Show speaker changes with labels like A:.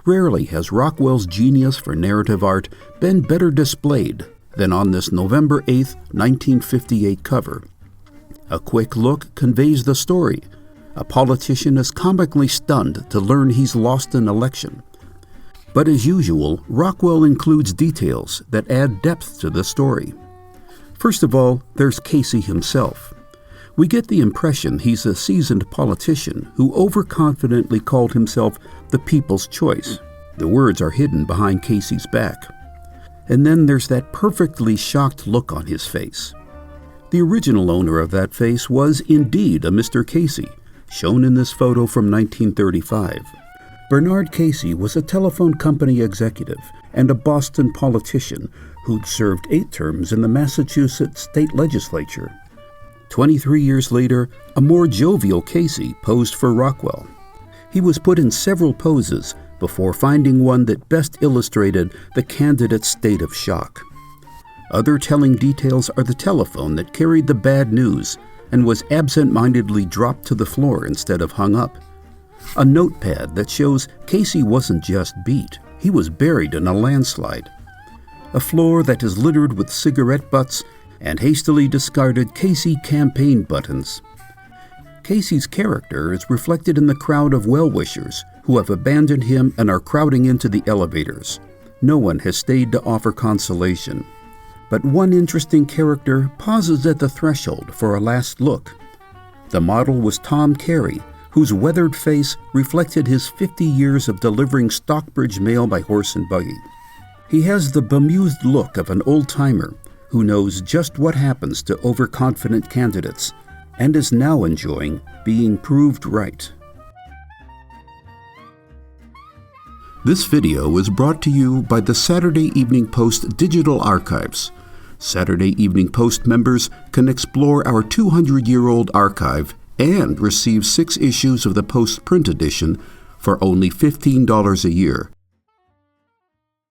A: Rarely has Rockwell's genius for narrative art been better displayed than on this November 8, 1958 cover. A quick look conveys the story. A politician is comically stunned to learn he's lost an election. But as usual, Rockwell includes details that add depth to the story. First of all, there's Casey himself. We get the impression he's a seasoned politician who overconfidently called himself the people's choice. The words are hidden behind Casey's back. And then there's that perfectly shocked look on his face. The original owner of that face was indeed a Mr. Casey, shown in this photo from 1935. Bernard Casey was a telephone company executive and a Boston politician who'd served 8 terms in the Massachusetts state legislature. 23 years later, a more jovial Casey posed for Rockwell. He was put in several poses before finding one that best illustrated the candidate's state of shock. Other telling details are the telephone that carried the bad news and was absent-mindedly dropped to the floor instead of hung up. A notepad that shows Casey wasn't just beat, he was buried in a landslide. A floor that is littered with cigarette butts and hastily discarded Casey campaign buttons. Casey's character is reflected in the crowd of well-wishers who have abandoned him and are crowding into the elevators. No one has stayed to offer consolation. But one interesting character pauses at the threshold for a last look. The model was Tom Carey, whose weathered face reflected his 50 years of delivering Stockbridge mail by horse and buggy. He has the bemused look of an old-timer who knows just what happens to overconfident candidates and is now enjoying being proved right. This video is brought to you by the Saturday Evening Post Digital Archives. Saturday Evening Post members can explore our 200-year-old archive and receive 6 issues of the Post print edition for only $15 a year.